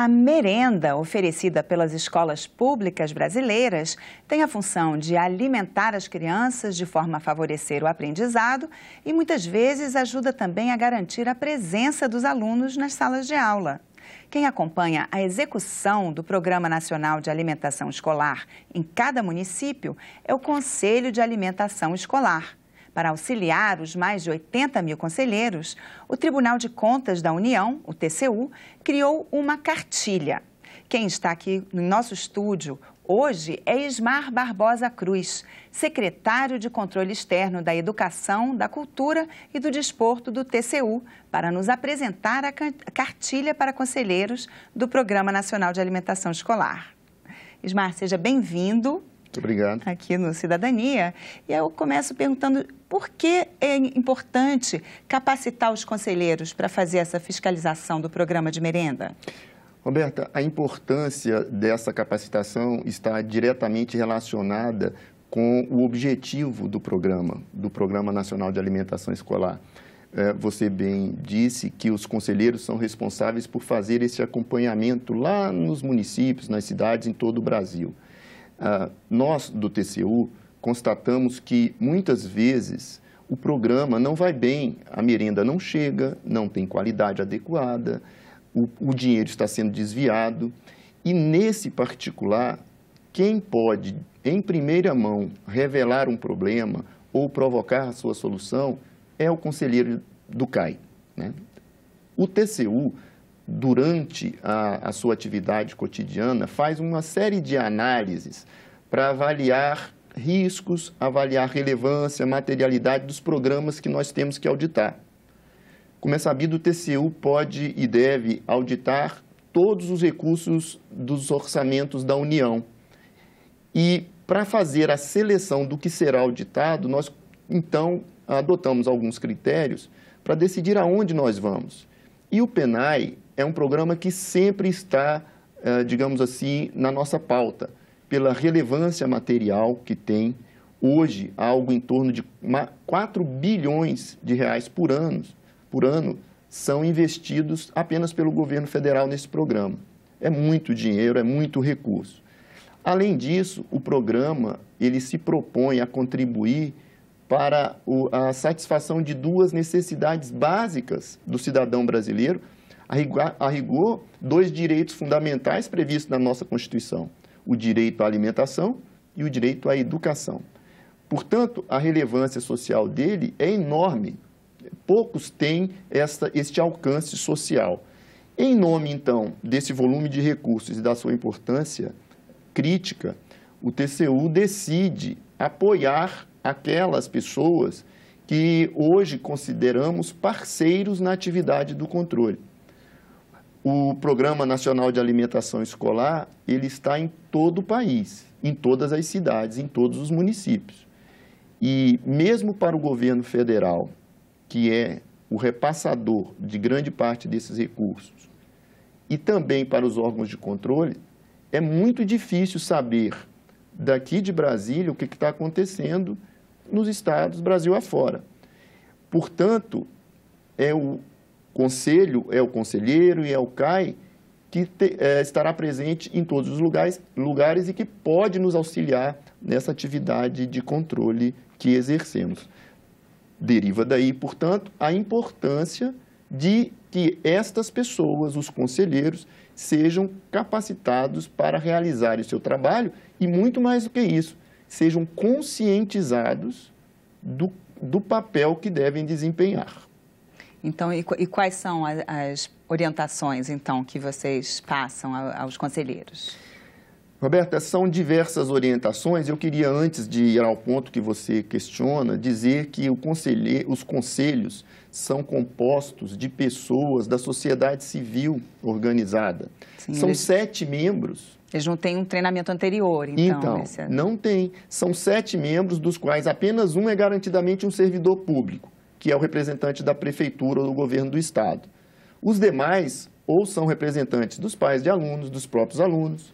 A merenda oferecida pelas escolas públicas brasileiras tem a função de alimentar as crianças de forma a favorecer o aprendizado e muitas vezes ajuda também a garantir a presença dos alunos nas salas de aula. Quem acompanha a execução do Programa Nacional de Alimentação Escolar em cada município é o Conselho de Alimentação Escolar. Para auxiliar os mais de 80 mil conselheiros, o Tribunal de Contas da União, o TCU, criou uma cartilha. Quem está aqui no nosso estúdio hoje é Ismar Barbosa Cruz, secretário de Controle Externo da Educação, da Cultura e do Desporto do TCU, para nos apresentar a cartilha para conselheiros do Programa Nacional de Alimentação Escolar. Ismar, seja bem-vindo. Muito obrigado. Aqui no Cidadania. E eu começo perguntando por que é importante capacitar os conselheiros para fazer essa fiscalização do programa de merenda? Roberta, a importância dessa capacitação está diretamente relacionada com o objetivo do Programa Nacional de Alimentação Escolar. Você bem disse que os conselheiros são responsáveis por fazer esse acompanhamento lá nos municípios, nas cidades, em todo o Brasil. Nós, do TCU, constatamos que, muitas vezes, o programa não vai bem, a merenda não chega, não tem qualidade adequada, o dinheiro está sendo desviado. E, nesse particular, quem pode, em primeira mão, revelar um problema ou provocar a sua solução é o conselheiro do CAI, né? O TCU, durante a sua atividade cotidiana, faz uma série de análises para avaliar riscos, avaliar relevância, materialidade dos programas que nós temos que auditar. Como é sabido, o TCU pode e deve auditar todos os recursos dos orçamentos da União. E, para fazer a seleção do que será auditado, nós, então, adotamos alguns critérios para decidir aonde nós vamos. E o PNAE é um programa que sempre está, digamos assim, na nossa pauta, pela relevância material que tem. Hoje, algo em torno de 4 bilhões de reais por ano são investidos apenas pelo governo federal nesse programa. É muito dinheiro, é muito recurso. Além disso, o programa ele se propõe a contribuir para a satisfação de duas necessidades básicas do cidadão brasileiro, a rigor, 2 direitos fundamentais previstos na nossa Constituição, o direito à alimentação e o direito à educação. Portanto, a relevância social dele é enorme. Poucos têm este alcance social. Em nome, então, desse volume de recursos e da sua importância crítica, o TCU decide apoiar aquelas pessoas que hoje consideramos parceiros na atividade do controle. O Programa Nacional de Alimentação Escolar, ele está em todo o país, em todas as cidades, em todos os municípios. E mesmo para o governo federal, que é o repassador de grande parte desses recursos, e também para os órgãos de controle, é muito difícil saber daqui de Brasília o que está acontecendo nos estados Brasil afora. Portanto, é o conselho, é o conselheiro e é o CAI que estará presente em todos os lugares e que pode nos auxiliar nessa atividade de controle que exercemos. Deriva daí, portanto, a importância de que estas pessoas, os conselheiros, sejam capacitados para realizar o seu trabalho e, muito mais do que isso, sejam conscientizados do papel que devem desempenhar. Então, e quais são as orientações, então, que vocês passam aos conselheiros? Roberta, são diversas orientações. Eu queria, antes de ir ao ponto que você questiona, dizer que os conselhos são compostos de pessoas da sociedade civil organizada. Sim, são 7 membros. Eles não têm um treinamento anterior, então? Não tem. São 7 membros, dos quais apenas um é garantidamente um servidor público, que é o representante da prefeitura ou do governo do estado. Os demais, ou são representantes dos pais de alunos, dos próprios alunos,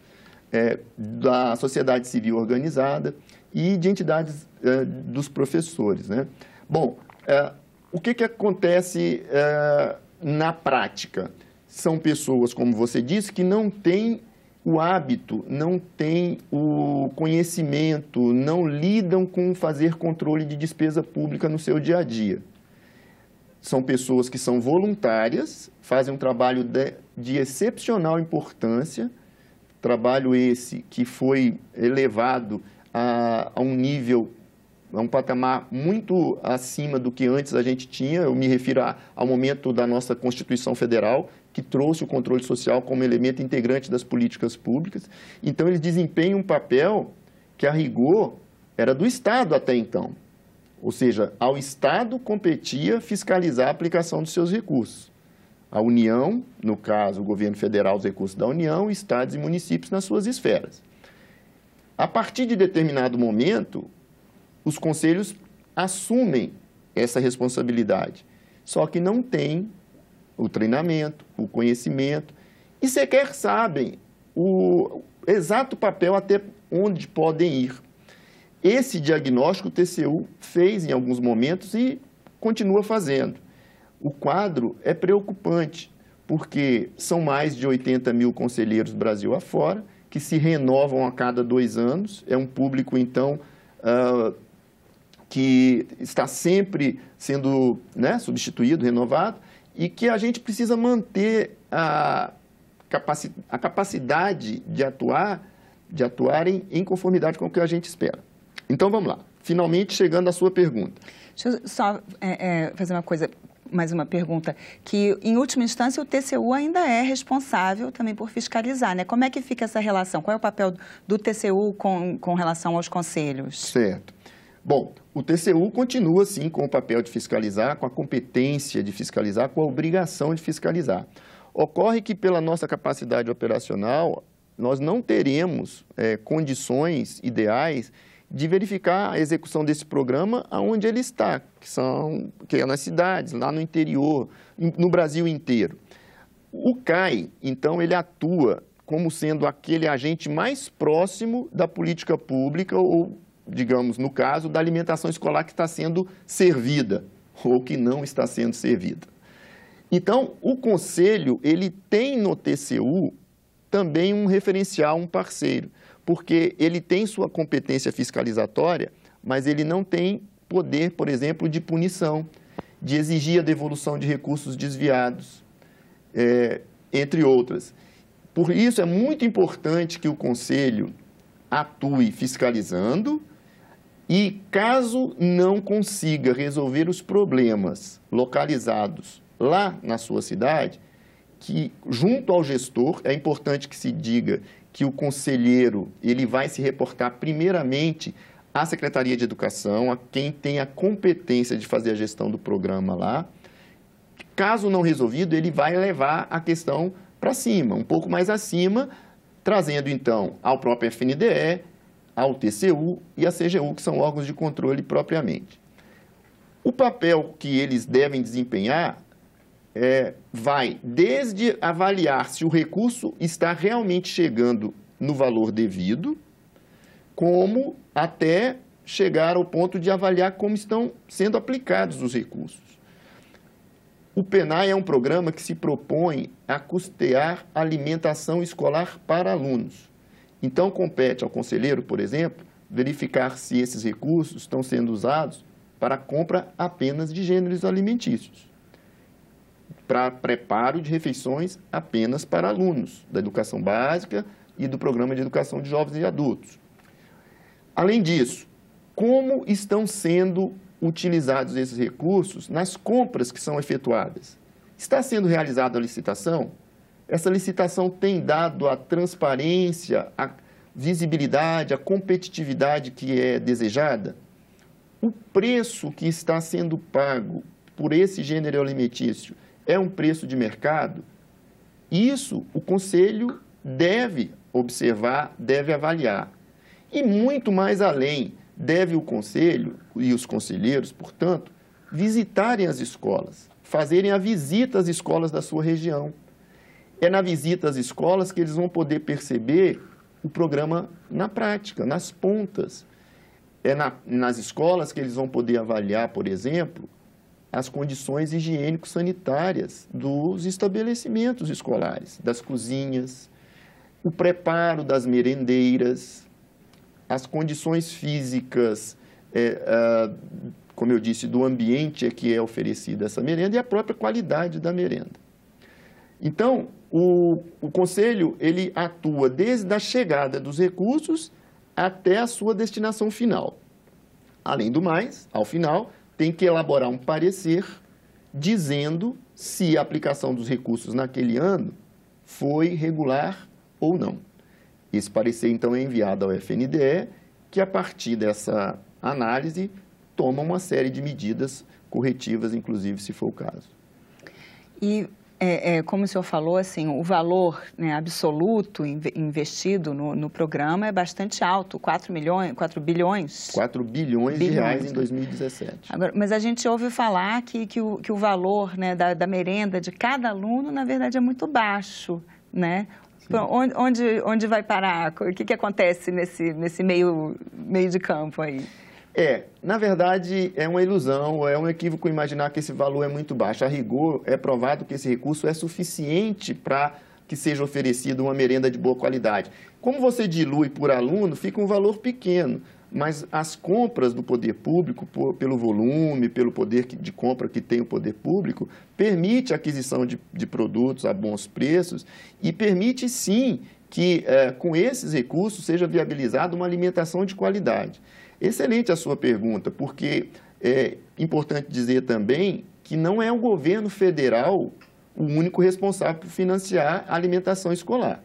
da sociedade civil organizada e de entidades dos professores, né? Bom, o que acontece na prática? são pessoas, como você disse, que não têm o hábito, não têm o conhecimento, não lidam com fazer controle de despesa pública no seu dia a dia. São pessoas que são voluntárias, fazem um trabalho de excepcional importância, trabalho esse que foi elevado a um nível, a um patamar muito acima do que antes a gente tinha. Eu me refiro ao momento da nossa Constituição Federal, que trouxe o controle social como elemento integrante das políticas públicas. Então, eles desempenham um papel que, a rigor, era do Estado até então. Ou seja, ao Estado competia fiscalizar a aplicação dos seus recursos. A União, no caso, o governo federal, os recursos da União, estados e municípios nas suas esferas. A partir de determinado momento, os conselhos assumem essa responsabilidade, só que não têm o treinamento, o conhecimento, e sequer sabem o exato papel até onde podem ir. Esse diagnóstico o TCU fez em alguns momentos e continua fazendo. O quadro é preocupante, porque são mais de 80 mil conselheiros Brasil afora, que se renovam a cada 2 anos. É um público, então, que está sempre sendo, né, substituído, renovado, e que a gente precisa manter a capacidade de atuarem em conformidade com o que a gente espera. Então, vamos lá. Finalmente, chegando à sua pergunta. Deixa eu só fazer mais uma pergunta, que, em última instância, o TCU ainda é responsável também por fiscalizar, né? Como é que fica essa relação? Qual é o papel do TCU com relação aos conselhos? Certo. Bom, o TCU continua, sim, com o papel de fiscalizar, com a competência de fiscalizar, com a obrigação de fiscalizar. Ocorre que, pela nossa capacidade operacional, nós não teremos condições ideais de verificar a execução desse programa aonde ele está, que é nas cidades, lá no interior, no Brasil inteiro. O CAI, então, ele atua como sendo aquele agente mais próximo da política pública ou, digamos, no caso, da alimentação escolar que está sendo servida ou que não está sendo servida. Então, o Conselho, ele tem no TCU também um referencial, um parceiro, porque ele tem sua competência fiscalizatória, mas ele não tem poder, por exemplo, de punição, de exigir a devolução de recursos desviados, entre outras. Por isso, é muito importante que o Conselho atue fiscalizando e, caso não consiga resolver os problemas localizados lá na sua cidade, que, junto ao gestor, é importante que se diga que o conselheiro ele vai se reportar primeiramente à Secretaria de Educação, a quem tem a competência de fazer a gestão do programa lá. Caso não resolvido, ele vai levar a questão para cima, um pouco mais acima, trazendo, então, ao próprio FNDE, ao TCU e à CGU, que são órgãos de controle propriamente. O papel que eles devem desempenhar vai desde avaliar se o recurso está realmente chegando no valor devido, como até chegar ao ponto de avaliar como estão sendo aplicados os recursos. O PENAE é um programa que se propõe a custear a alimentação escolar para alunos. Então, compete ao conselheiro, por exemplo, verificar se esses recursos estão sendo usados para a compra apenas de gêneros alimentícios, para preparo de refeições apenas para alunos da educação básica e do programa de educação de jovens e adultos. Além disso, como estão sendo utilizados esses recursos nas compras que são efetuadas? Está sendo realizada a licitação? Essa licitação tem dado a transparência, a visibilidade, a competitividade que é desejada? O preço que está sendo pago por esse gênero alimentício é um preço de mercado? Isso o Conselho deve observar, deve avaliar. E muito mais além, deve o Conselho e os conselheiros, portanto, visitarem as escolas, fazerem a visita às escolas da sua região. É na visita às escolas que eles vão poder perceber o programa na prática, nas pontas. É nas escolas que eles vão poder avaliar, por exemplo, as condições higiênico-sanitárias dos estabelecimentos escolares, das cozinhas, o preparo das merendeiras, as condições físicas, como eu disse, do ambiente que é oferecida essa merenda e a própria qualidade da merenda. Então, o Conselho ele atua desde a chegada dos recursos até a sua destinação final. Além do mais, ao final, tem que elaborar um parecer dizendo se a aplicação dos recursos naquele ano foi regular ou não. Esse parecer, então, é enviado ao FNDE, que, a partir dessa análise, toma uma série de medidas corretivas, inclusive, se for o caso. E, como o senhor falou, assim, o valor, né, absoluto investido no programa é bastante alto, 4 bilhões? 4 bilhões de reais em 2017. Agora, mas a gente ouve falar que o valor, né, da merenda de cada aluno, na verdade, é muito baixo, né? Onde vai parar? O que acontece nesse meio de campo aí? Na verdade, é uma ilusão, é um equívoco imaginar que esse valor é muito baixo. A rigor, é provado que esse recurso é suficiente para que seja oferecida uma merenda de boa qualidade. Como você dilui por aluno, fica um valor pequeno, mas as compras do poder público, pelo volume, pelo poder de compra que tem o poder público, permite a aquisição de produtos a bons preços e permite, sim, que com esses recursos seja viabilizada uma alimentação de qualidade. Excelente a sua pergunta, porque é importante dizer também que não é o governo federal o único responsável por financiar a alimentação escolar.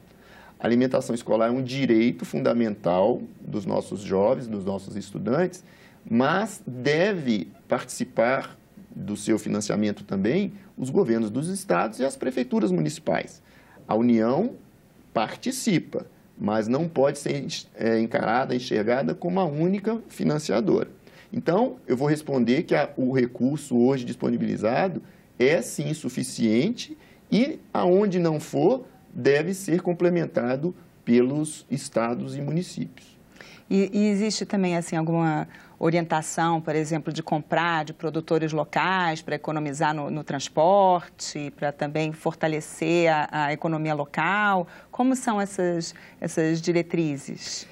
A alimentação escolar é um direito fundamental dos nossos jovens, dos nossos estudantes, mas deve participar do seu financiamento também os governos dos estados e as prefeituras municipais. A União participa, mas não pode ser enxergada como a única financiadora. Então, eu vou responder que o recurso hoje disponibilizado é, sim, suficiente e, aonde não for, deve ser complementado pelos estados e municípios. E existe também, assim, alguma orientação, por exemplo, de comprar de produtores locais para economizar no transporte, para também fortalecer a economia local? Como são essas diretrizes?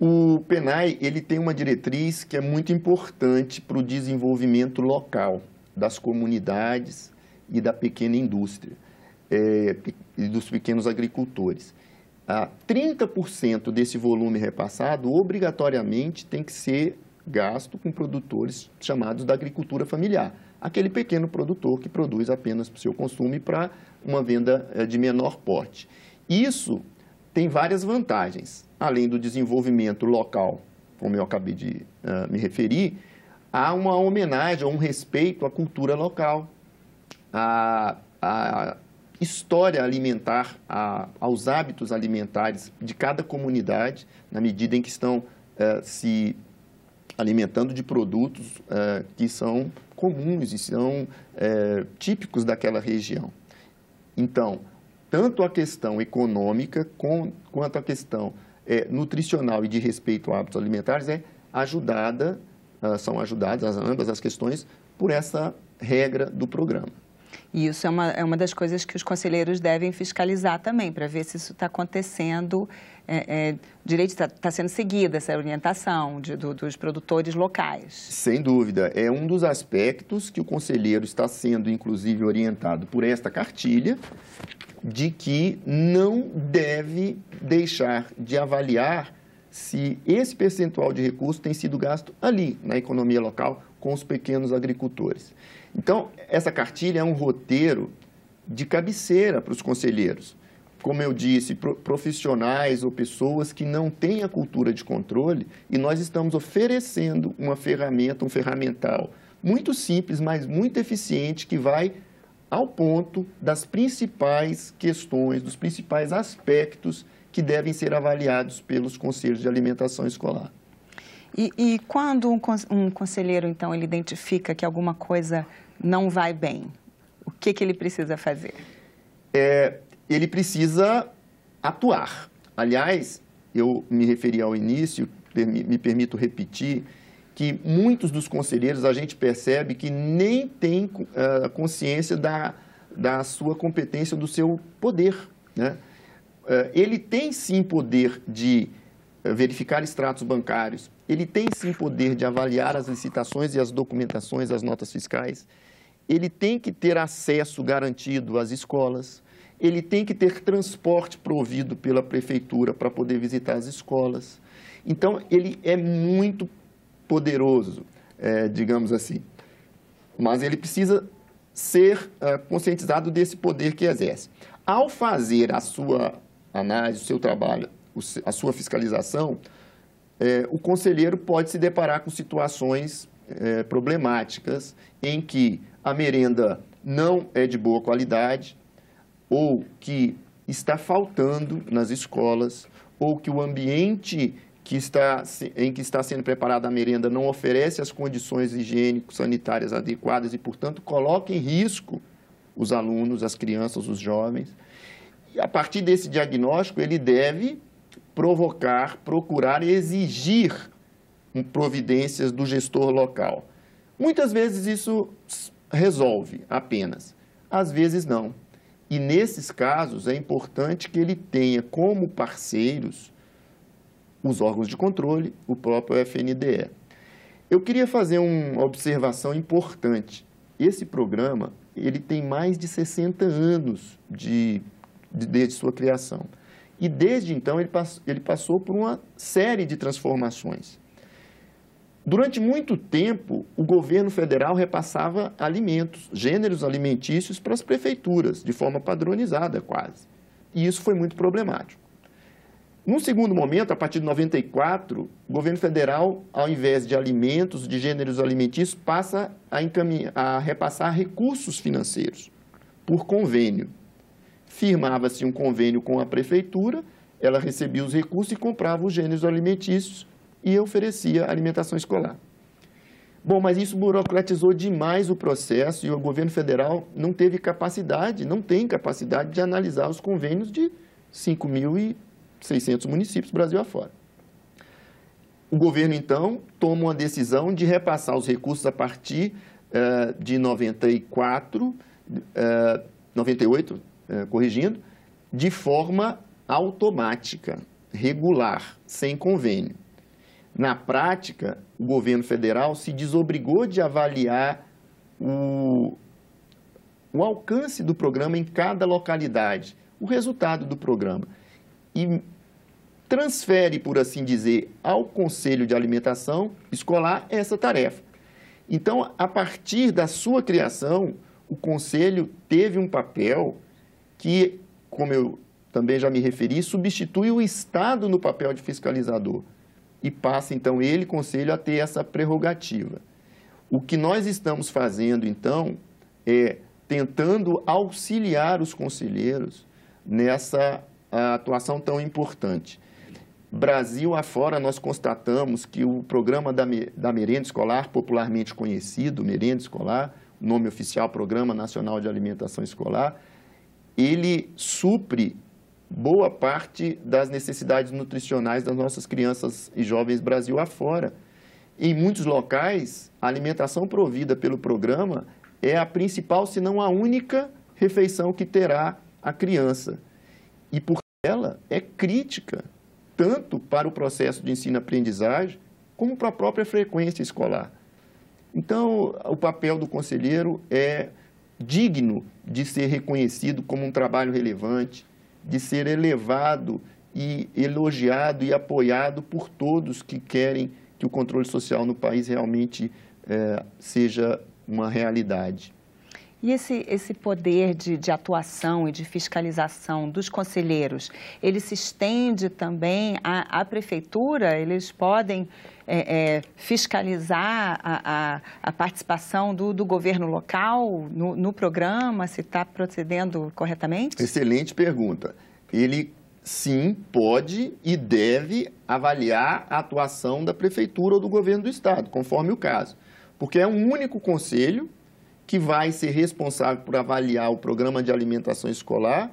O PENAI ele tem uma diretriz que é muito importante para o desenvolvimento local das comunidades e da pequena indústria e dos pequenos agricultores. 30% desse volume repassado obrigatoriamente tem que ser gasto com produtores chamados da agricultura familiar, aquele pequeno produtor que produz apenas para o seu consumo e para uma venda de menor porte. Isso tem várias vantagens, além do desenvolvimento local, como eu acabei de me referir, há uma homenagem, um respeito à cultura local, à história alimentar, aos hábitos alimentares de cada comunidade, na medida em que estão se alimentando de produtos que são comuns e são típicos daquela região. Então, tanto a questão econômica quanto a questão nutricional e de respeito a hábitos alimentares são ajudadas ambas as questões por essa regra do programa. E isso é uma das coisas que os conselheiros devem fiscalizar também, para ver se isso está acontecendo, direito está sendo seguida essa orientação dos produtores locais. Sem dúvida, é um dos aspectos que o conselheiro está sendo, inclusive, orientado por esta cartilha, de que não deve deixar de avaliar se esse percentual de recurso tem sido gasto ali, na economia local, com os pequenos agricultores. Então, essa cartilha é um roteiro de cabeceira para os conselheiros. Como eu disse, profissionais ou pessoas que não têm a cultura de controle, e nós estamos oferecendo uma ferramenta, um ferramental muito simples, mas muito eficiente, que vai ao ponto das principais questões, dos principais aspectos que devem ser avaliados pelos conselhos de alimentação escolar. E quando um conselheiro, então, ele identifica que alguma coisa não vai bem, o que ele precisa fazer? Ele precisa atuar. Aliás, eu me referi ao início, me permito repetir, que muitos dos conselheiros a gente percebe que nem têm consciência da sua competência, do seu poder, né? Ele tem sim poder de verificar extratos bancários, ele tem sim poder de avaliar as licitações e as documentações, as notas fiscais, ele tem que ter acesso garantido às escolas, ele tem que ter transporte provido pela prefeitura para poder visitar as escolas. Então, ele é muito poderoso, digamos assim, mas ele precisa ser conscientizado desse poder que exerce. Ao fazer a sua análise, o seu trabalho, a sua fiscalização, o conselheiro pode se deparar com situações problemáticas em que a merenda não é de boa qualidade, ou que está faltando nas escolas, ou que o ambiente em que está sendo preparada a merenda não oferece as condições higiênico-sanitárias adequadas e, portanto, coloca em risco os alunos, as crianças, os jovens. E, a partir desse diagnóstico, ele deve procurar e exigir providências do gestor local. Muitas vezes isso resolve apenas, às vezes não. E, nesses casos, é importante que ele tenha como parceiros os órgãos de controle, o próprio FNDE. Eu queria fazer uma observação importante. Esse programa, ele tem mais de 60 anos desde sua criação. E, desde então, ele passou por uma série de transformações. Durante muito tempo, o governo federal repassava alimentos, gêneros alimentícios para as prefeituras, de forma padronizada quase. E isso foi muito problemático. Num segundo momento, a partir de 94, o governo federal, ao invés de alimentos, de gêneros alimentícios, passa a repassar recursos financeiros por convênio. Firmava-se um convênio com a prefeitura, ela recebia os recursos e comprava os gêneros alimentícios e oferecia alimentação escolar. Bom, mas isso burocratizou demais o processo e o governo federal não tem capacidade de analisar os convênios de 5.600 municípios, Brasil afora. O governo, então, toma uma decisão de repassar os recursos a partir de 98, corrigindo, de forma automática, regular, sem convênio. Na prática, o governo federal se desobrigou de avaliar o alcance do programa em cada localidade, o resultado do programa, e transfere, por assim dizer, ao Conselho de Alimentação Escolar essa tarefa. Então, a partir da sua criação, o Conselho teve um papel que, como eu também já me referi, substitui o Estado no papel de fiscalizador e passa, então, ele, Conselho, a ter essa prerrogativa. O que nós estamos fazendo, então, é tentando auxiliar os conselheiros nessa atuação tão importante. Brasil afora, nós constatamos que o programa da merenda escolar, popularmente conhecido, merenda escolar, nome oficial, Programa Nacional de Alimentação Escolar, ele supre boa parte das necessidades nutricionais das nossas crianças e jovens Brasil afora. Em muitos locais, a alimentação provida pelo programa é a principal, se não a única, refeição que terá a criança. E por ela é crítica, tanto para o processo de ensino-aprendizagem, como para a própria frequência escolar. Então, o papel do conselheiro é digno de ser reconhecido como um trabalho relevante, de ser elevado e elogiado e apoiado por todos que querem que o controle social no país realmente seja uma realidade. E esse poder de atuação e de fiscalização dos conselheiros, ele se estende também à prefeitura? Eles podem fiscalizar a participação do governo local no programa, se está procedendo corretamente? Excelente pergunta. Ele, sim, pode e deve avaliar a atuação da prefeitura ou do governo do estado, conforme o caso. Porque é um único conselho que vai ser responsável por avaliar o programa de alimentação escolar,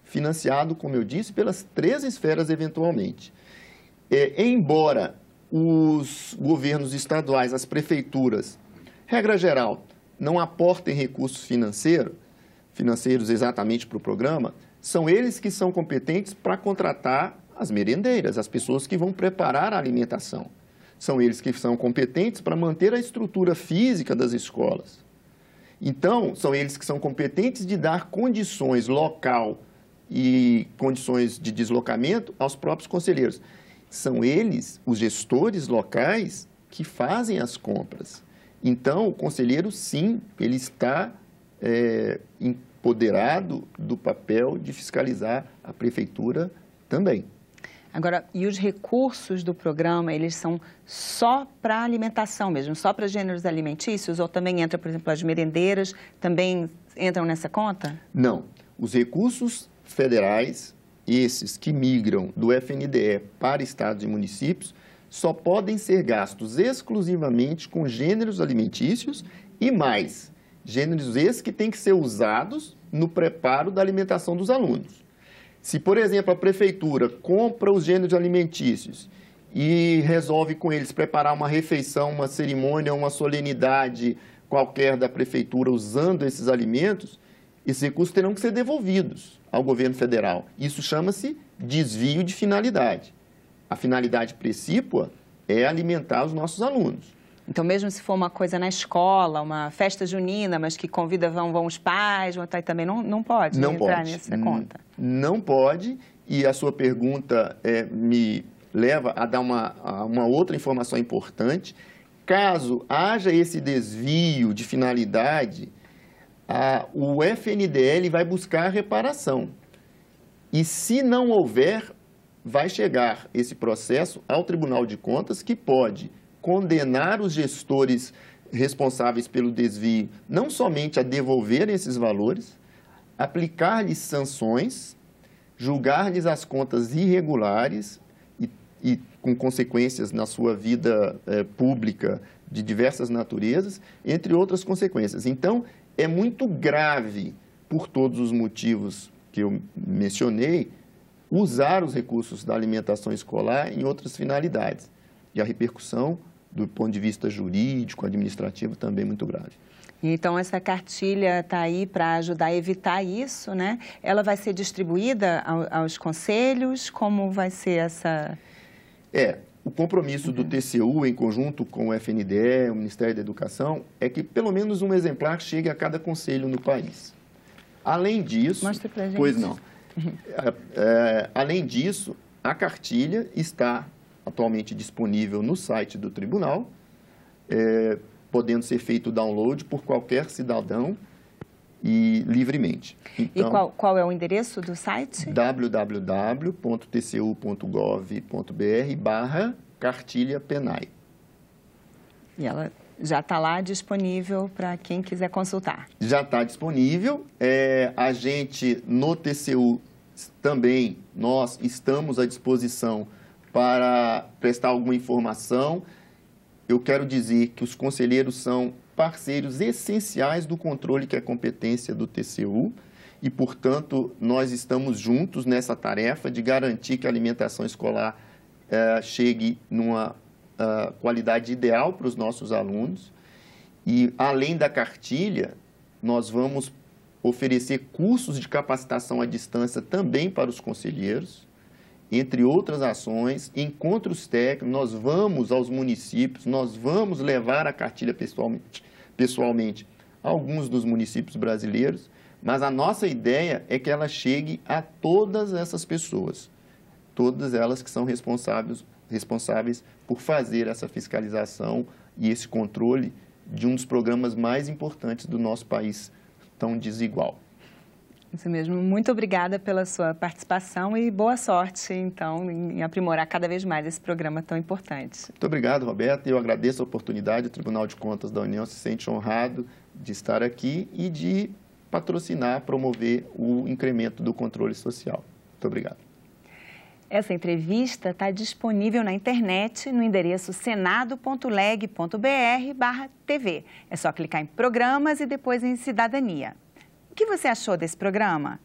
financiado, como eu disse, pelas 3 esferas eventualmente. Embora os governos estaduais, as prefeituras, regra geral, não aportem recursos financeiros exatamente para o programa, são eles que são competentes para contratar as merendeiras, as pessoas que vão preparar a alimentação. São eles que são competentes para manter a estrutura física das escolas. Então, são eles que são competentes de dar condições local e condições de deslocamento aos próprios conselheiros. São eles, os gestores locais, que fazem as compras. Então, o conselheiro, sim, ele está empoderado do papel de fiscalizar a prefeitura também. Agora, e os recursos do programa, eles são só para alimentação mesmo, só para gêneros alimentícios? Ou também entra, por exemplo, as merendeiras, também entram nessa conta? Não. Os recursos federais, esses que migram do FNDE para estados e municípios, só podem ser gastos exclusivamente com gêneros alimentícios e mais, gêneros esses que têm que ser usados no preparo da alimentação dos alunos. Se, por exemplo, a prefeitura compra os gêneros alimentícios e resolve com eles preparar uma refeição, uma cerimônia, uma solenidade qualquer da prefeitura usando esses alimentos, esses recursos terão que ser devolvidos ao governo federal. Isso chama-se desvio de finalidade. A finalidade precípua é alimentar os nossos alunos. Então, mesmo se for uma coisa na escola, uma festa junina, mas que convida, vão os pais, também não pode entrar nessa conta? Não pode, e a sua pergunta me leva a dar uma outra informação importante. Caso haja esse desvio de finalidade, o FNDE vai buscar a reparação. E se não houver, vai chegar esse processo ao Tribunal de Contas, que pode condenar os gestores responsáveis pelo desvio, não somente a devolverem esses valores, aplicar-lhes sanções, julgar-lhes as contas irregulares e com consequências na sua vida pública de diversas naturezas, entre outras consequências. Então, é muito grave, por todos os motivos que eu mencionei, usar os recursos da alimentação escolar em outras finalidades. E a repercussão, do ponto de vista jurídico, administrativo, também muito grave. Então, essa cartilha está aí para ajudar a evitar isso, né? Ela vai ser distribuída aos conselhos? Como vai ser essa... O compromisso do TCU, em conjunto com o FNDE, o Ministério da Educação, é que pelo menos um exemplar chegue a cada conselho no país. Além disso... Mostra pra gente. Pois não. Além disso, a cartilha está atualmente disponível no site do tribunal, podendo ser feito o download por qualquer cidadão e livremente. Então, e qual é o endereço do site? www.tcu.gov.br/cartilha PENAI. E ela já está lá disponível para quem quiser consultar? Já está disponível. A gente, no TCU, também, nós estamos à disposição para prestar alguma informação. Eu quero dizer que os conselheiros são parceiros essenciais do controle que é competência do TCU e, portanto, nós estamos juntos nessa tarefa de garantir que a alimentação escolar chegue numa qualidade ideal para os nossos alunos. E, além da cartilha, nós vamos oferecer cursos de capacitação à distância também para os conselheiros, entre outras ações, encontros técnicos. Nós vamos aos municípios, nós vamos levar a cartilha pessoalmente a alguns dos municípios brasileiros, mas a nossa ideia é que ela chegue a todas essas pessoas, todas elas que são responsáveis por fazer essa fiscalização e esse controle de um dos programas mais importantes do nosso país, tão desigual. Isso mesmo. Muito obrigada pela sua participação e boa sorte, então, em aprimorar cada vez mais esse programa tão importante. Muito obrigado, Roberta. Eu agradeço a oportunidade. O Tribunal de Contas da União se sente honrado de estar aqui e de patrocinar, promover o incremento do controle social. Muito obrigado. Essa entrevista está disponível na internet no endereço senado.leg.br/TV. É só clicar em Programas e depois em Cidadania. O que você achou desse programa?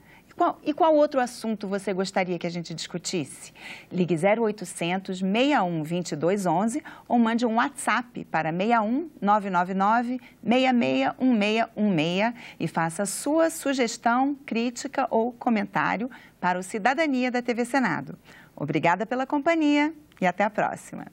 E qual outro assunto você gostaria que a gente discutisse? Ligue 0800 61 2211 ou mande um WhatsApp para 61 999 661616 e faça sua sugestão, crítica ou comentário para o Cidadania da TV Senado. Obrigada pela companhia e até a próxima.